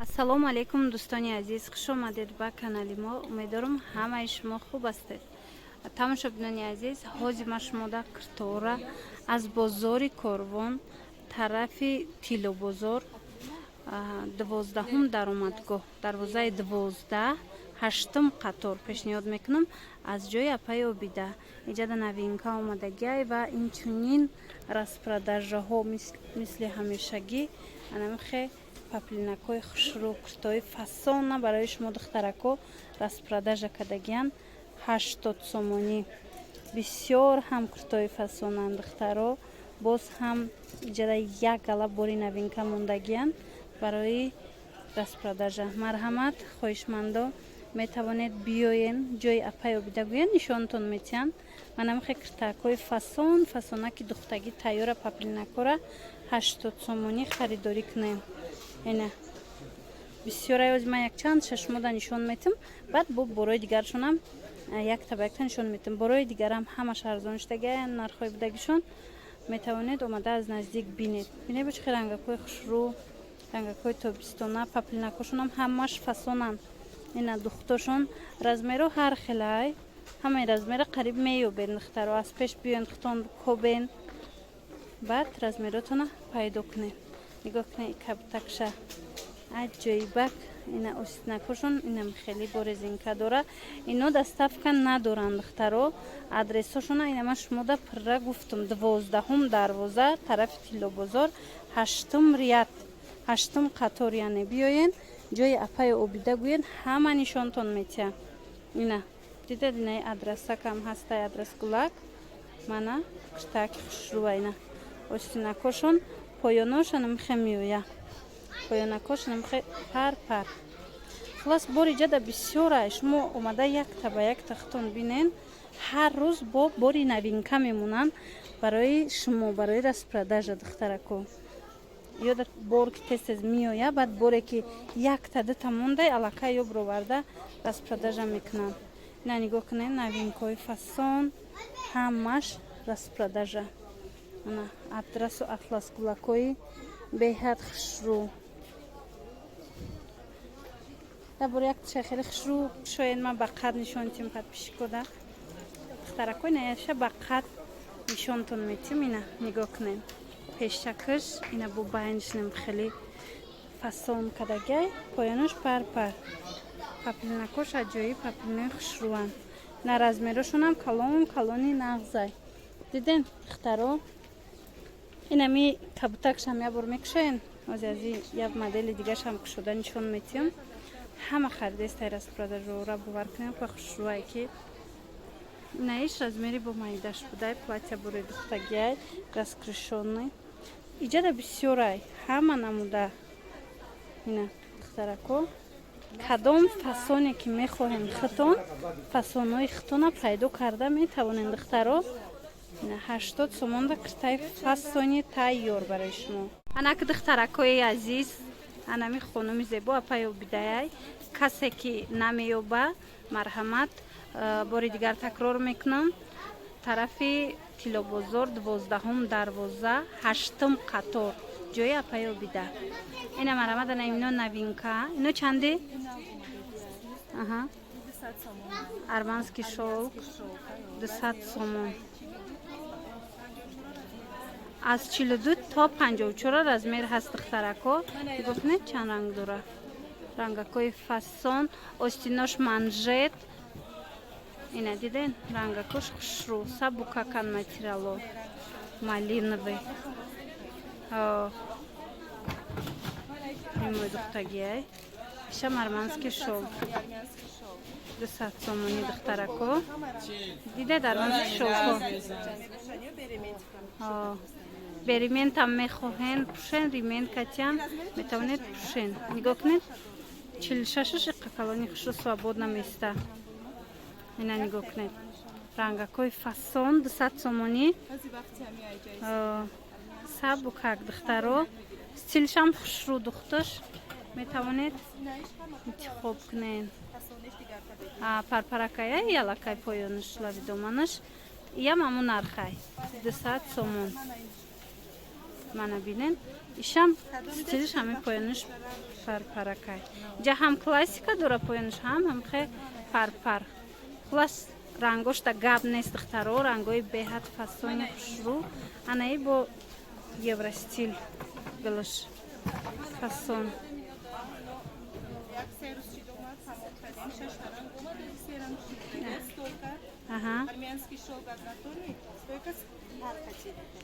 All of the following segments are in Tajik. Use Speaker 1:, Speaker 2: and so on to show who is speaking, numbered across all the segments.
Speaker 1: Ассалому алейкум дӯстони азиз, хуш омадед ба канали мо. Умедворам ҳамаи шумо хуб ҳастед. Тамошобинони азиз, ҳозир ма шумода киртора аз бозори Корвон, тарафи Тилобозор, 12-ум даромадгоҳ, дарвозаи 12, 8-ум қатор пешниҳод мекунам аз ҷои Апаи Обида. Иҷада новинка омадагиай ва инчунин распродажаҳо мисли ҳамешагӣ анамихе паплинакои хушрӯ, куртои фасона барои шумо духтарако распродажа кардагиян 80 сомонӣ. Бисёр ҳам куртои фасонанд духтаро, боз ҳам иҷада як гала бори новинка мондагиян барои распродажа. Марҳамат, хоҳишмандо, метавонед биёен ҷои Апаи Обида гӯян нишонтон метиҳанд. Манамихе куртакои фасонаки духтагӣ тайёра паплинакора 80 сомонӣ харидорӣ кунем. Ина бисёрай оз ман якчанд шашмода нишон метим, баъд бо борои дигаршонам якта ба якта нишон метим. Борои дигарам ҳамаш арзон шудагиян, нархҳои будагишон метавонед омада аз наздик бинед. Бинед бочхе рангакои хушрӯ, рангакои тобистона, паплинакошонам ҳамаш фасонанд. Ина духтошон размеро ҳар хелай, ҳамаи размера қариб меёбед духтаро. Аз пеш биёен хутон кобен, баъд размеротона пайдо кунед. Нигоҳ кунед кабутакша аҷоибак. Ина остинакошон инам хеле бо резинка дора. Ино доставка надоранд духтаро. Адресошона инама шумода пурра гуфтум. 12-ум дарвоза, тарафи Тилобозор, 8-ум рият, 8-ум қатор, яъне биёен ҷои Апаи Обида гӯен, ҳама нишонтон метиҳам. Ина дидед, инаи адресакам ҳастай, адрес гулак. Мана куртаки хушрӯа, ина остинакошон поёношона михе меоя. Поёнакошона михе пар. Хулас бори ҷада бисёрай. Шумо омада якта ба якта хутон бинен. Ҳар рӯз бо бори новинка мемонанд барои шумо, барои распродажа духтарако. Ёдат бор ки тез меоя, баъд боре ки якта дута мондай аллакай ё бироварда распродажа мекунанд. Ина нигоҳ кунед, новинкаи фасон ҳамаш распродажа. Ана адресу атлас гулакои беҳад хушрӯ. Дабор якта хеле хушрӯ, шояд ман ба қад нишонтим подписчикода. Духтаракои наяша ба қад нишонтон метим. Ина нигоҳ кунед. Пешчакаш ина бо байнишнем хеле фасон кадагай, поянош пар. Паплинакош аҷоиб паплинаи хушрӯанд. На размерошонам калони нағзай. Диден духтаро, инами кабутакшам ябор мекушаен. Ози як модели дигаршам кушода нишон метиҳам. Ҳама харидестай распродажора бовар кунем па хушрӯае ки инаиш размери бо майдаш будай, платья бори духтагиай, раскришонный. Иҷада бисёрай, ҳама намуда. Ина духтарако, кадом фасоне ки мехоҳем хитон, фасонҳои хитона пайдо карда метавонем духтаро. Ина 80 сомонда куртаи фасони тайёр барои шумо. Анаки духтаракои азиз, анами хонуми зебо Апаи Обидаяй. Касе ки намеёба, марҳамат, бори дигар такрор мекунам. Тарафи Тилобозор, 12-ум дарвоза, 8-ум қатор, ҷои Апаи Обида. Ина марҳамат, ана ино новинка. Ино чанде? Аҳа. Арманский шелк 200 сомон. Аз 42 то 54 размер ҳаст духтарако. Гуфтнед чанд ранг дора? Рангакои фасон, остинош манжет. Ина диден, рангакош хушрӯ, сабукакан материало, малиновый. Имой духтагиай. Ишам арманский шелк 200 сомони духтарако. Дидед арманский шелко. Бериментам мехоҳен пушен, рименкатям метавонед пушен. Нигоҳ кунед, 46 қакалони хушрӯ свободна места. Ина нигоҳ кунед. Рангакои фасон 200 сомонӣ. Сабукак духтаро. Стилшам хушрӯ духташ. Метавонед интихоб кунед. Парпаракая ялакай поёнаш лавидоманаш. Иям ҳамун нархай 200 сомон. Мана бинен. ишам стилиш ҳами поёниш парпаракай. Ҷа ҳам классика дора поёниш ҳам хе парпар. Хулас рангош та гап нест духтаро, рангои беҳад фасони хушрӯ. Анаи бо евростил билаш фасон.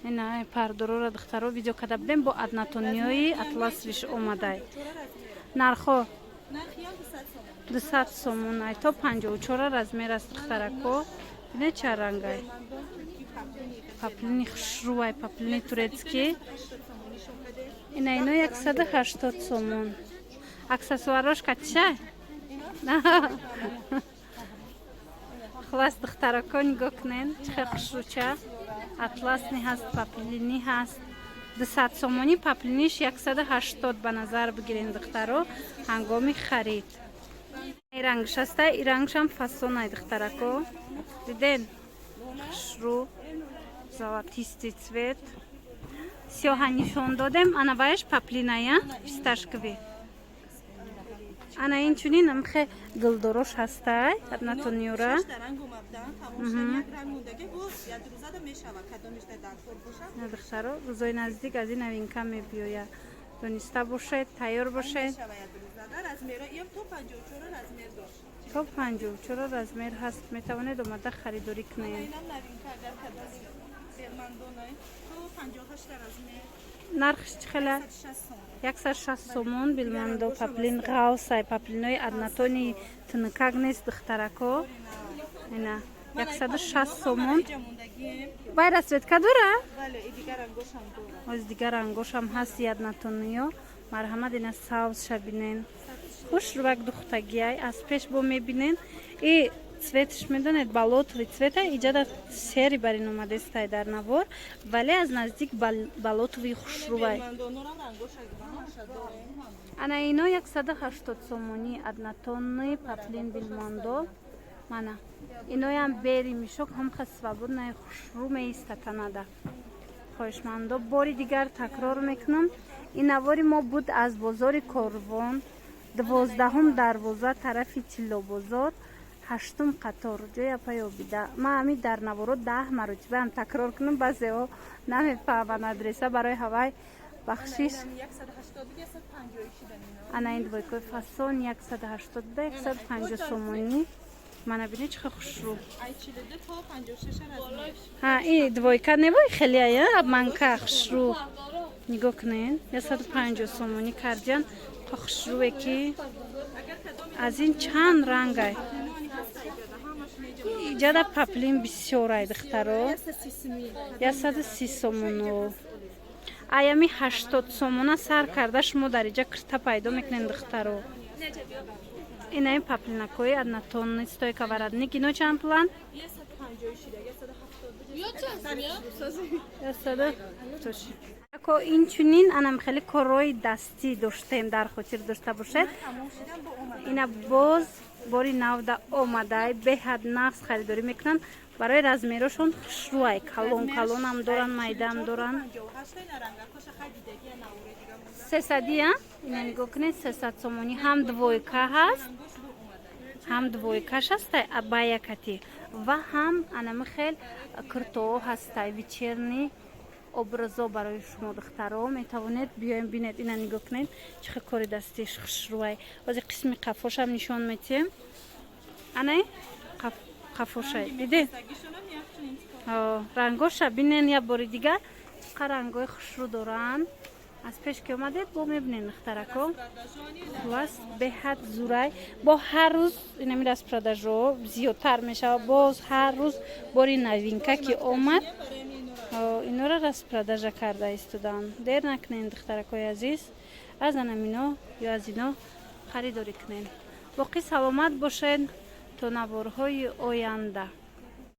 Speaker 1: Ина пардорора духтаро видео када будем бо однотонниёи атласвиш омадай. Нархо 200 сомон ай то 54 размер аст духтарако. Бинед ча рангай. Паплини хушрӯай, паплини турецки. Ина 180 сомон. Аксессуарош кача? Хулас духтарако нигоҳ кунед, чӣ хушрӯча. Атласни ҳаст, паплини ҳаст. 200 сомони паплиниш 180 ба назар бигирен духтаро ҳангоми харид. Ин рангш аста, ин рангшам фасонай духтарако. Диден? Хушрӯ, золотистый цвет. Сиёҳа нишон додем, ана баеш паплиная, фисташкови. Ана инчунин амхе гулдорош ҳастай, однотонниёра. Духтаро рӯзои наздик аз ин новинка мебиёяд. Дониста бошед, тайёр бошед. То 54 размер ҳаст, метавонед омада харидорӣ кунед. нархш чӣ хела? 160 сомон билмандо паплин ғавсай, паплинои однотони тинкак нест духтарако. Ина 160 сомон. Бай расветка дора? Оз дигар рангошам ҳаст однотонниё. Марҳамат ина савзша бинен. Хушрӯак духтагиай аз пеш бо мебинен. И цветш медонед болотовый цвета, иҷада сери бар ин омадестай дар навор, вале аз наздик болотовый хушрӯай. Ана ино 180 сомони однотонный паплин билмондо. Мана иноям бери мешок ҳамха свободная хушрӯ меистатанада. Хоҳишмандо бори дигар такрор мекунам. Ин навори мо буд аз бозори Корвон, 12 дарвоза тарафи Тиллобозор, 8 қатор ҷоя паёбида. Ма ҳами дар наворот 10 маротиба ҳам такрор кунам, баъзеҳо намефаҳманд адреса барои ҳавай бахшиш. Ана ин двойкои фасон 180 буда 150 сомонӣ. Мана бинед чӣ хушрӯ. И двойка небой хеле ая обманка хушрӯ. Нигоҳ кунед 150 сомонӣ кардиян хушрӯе ки аз ин чанд рангай. Иҷада паплин бисёрай духтаро. 130 сомоно. Аями 80 сомона сар карда шумо дар иҷа кирта пайдо мекунед духтаро. Инаи паплинакои однотонный стойка варадник. Ино чанд план? 150. Инчунин анам хеле корои дастӣ доштем дар хотир дошта бошед. Ина боз бори навда омадай беҳад нағз харидорӣ мекунанд. Барои размерошон хушрӯай, калон доран, майдаам доран. 300 ина нигоҳ кунед 300 сомонӣ. Ҳам двойка ҳаст, ҳам двойкаш ҳастай абаякати ва ҳам анами хел куртоо ҳастай вечерни образо барои шумо духтаро метавонед биёем бинед. Ина нигоҳ кунед чӣ кори дастиш хушрӯай. Ози қисми қафошам нишон метиҳем. Анай қафошай диде рангоша бинен я бори дигар қа рангои хушрӯ доранд. аз пеш ки омадед бо мебинед духтарако. хулас беҳад зурай. Бо ҳар рӯз инами распродажо зиёдтар мешавад. Боз ҳар рӯз бори новинка ки омад инора распродажа карда истоданд. Дер накунед духтаракои азиз, аз анамино ё аз ино харидорӣ кунед. боқӣ саломат бошед то наворҳои оянда.